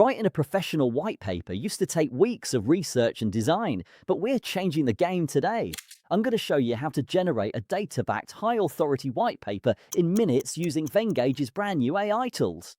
Writing a professional white paper used to take weeks of research and design, but we're changing the game today. I'm going to show you how to generate a data-backed, high-authority white paper in minutes using Vengage's brand new AI tools.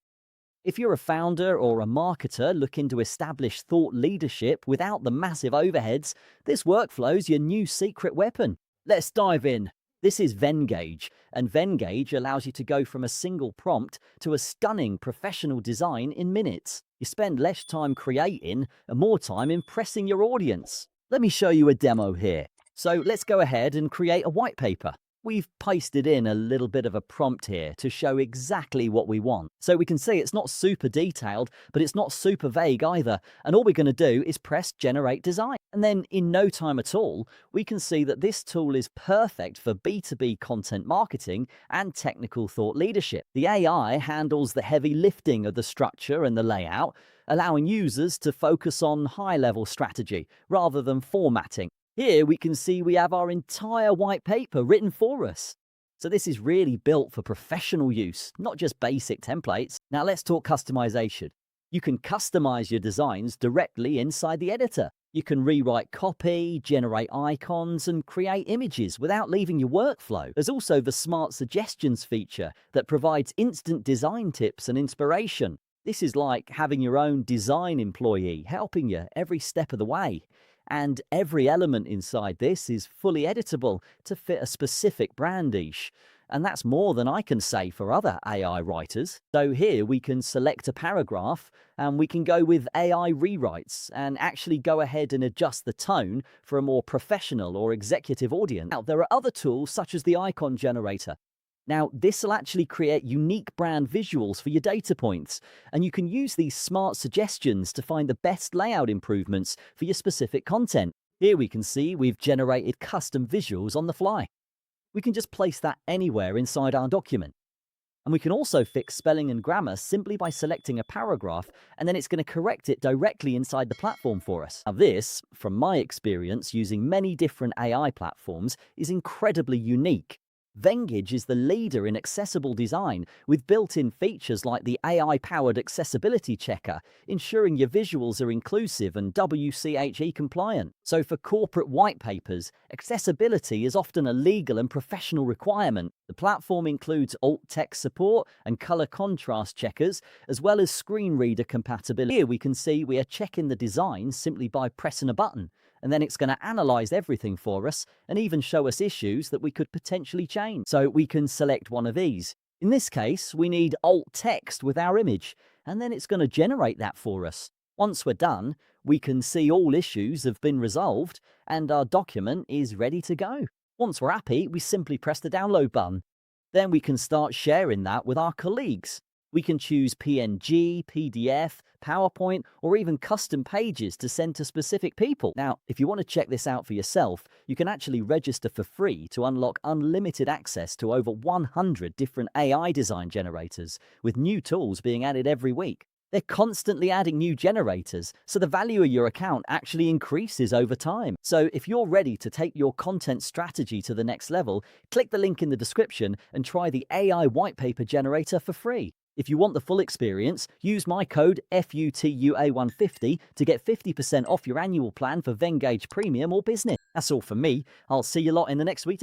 If you're a founder or a marketer looking to establish thought leadership without the massive overheads, this workflow's your new secret weapon. Let's dive in. This is Vengage, and Vengage allows you to go from a single prompt to a stunning professional design in minutes. You spend less time creating and more time impressing your audience. Let me show you a demo here. So let's go ahead and create a white paper. We've pasted in a little bit of a prompt here to show exactly what we want. So we can see it's not super detailed, but it's not super vague either. And all we're going to do is press Generate Design. And then in no time at all, we can see that this tool is perfect for B2B content marketing and technical thought leadership. The AI handles the heavy lifting of the structure and the layout, allowing users to focus on high-level strategy rather than formatting. Here we can see we have our entire white paper written for us. So this is really built for professional use, not just basic templates. Now let's talk customization. You can customize your designs directly inside the editor. You can rewrite copy, generate icons, and create images without leaving your workflow. There's also the Smart Suggestions feature that provides instant design tips and inspiration. This is like having your own design employee helping you every step of the way. And every element inside this is fully editable to fit a specific brand niche. And that's more than I can say for other AI writers. So here we can select a paragraph and we can go with AI rewrites and actually go ahead and adjust the tone for a more professional or executive audience. Now, there are other tools such as the icon generator. Now, this will actually create unique brand visuals for your data points, and you can use these smart suggestions to find the best layout improvements for your specific content. Here we can see we've generated custom visuals on the fly. We can just place that anywhere inside our document. And we can also fix spelling and grammar simply by selecting a paragraph, and then it's going to correct it directly inside the platform for us. Now this, from my experience using many different AI platforms, is incredibly unique. Vengage is the leader in accessible design with built-in features like the AI-powered accessibility checker, ensuring your visuals are inclusive and WCAG compliant. So for corporate white papers, accessibility is often a legal and professional requirement. The platform includes alt text support and color contrast checkers, as well as screen reader compatibility. Here we can see we are checking the design simply by pressing a button, and then it's going to analyze everything for us and even show us issues that we could potentially change. So we can select one of these. In this case, we need alt text with our image, and then it's going to generate that for us. Once we're done, we can see all issues have been resolved and our document is ready to go. Once we're happy, we simply press the download button. Then we can start sharing that with our colleagues. We can choose PNG, PDF, PowerPoint, or even custom pages to send to specific people. Now, if you want to check this out for yourself, you can actually register for free to unlock unlimited access to over 100 different AI design generators, with new tools being added every week. They're constantly adding new generators, so the value of your account actually increases over time. So if you're ready to take your content strategy to the next level, click the link in the description and try the AI white paper generator for free. If you want the full experience, use my code FUTUA150 to get 50% off your annual plan for Vengage Premium or Business. That's all from me. I'll see you lot in the next week.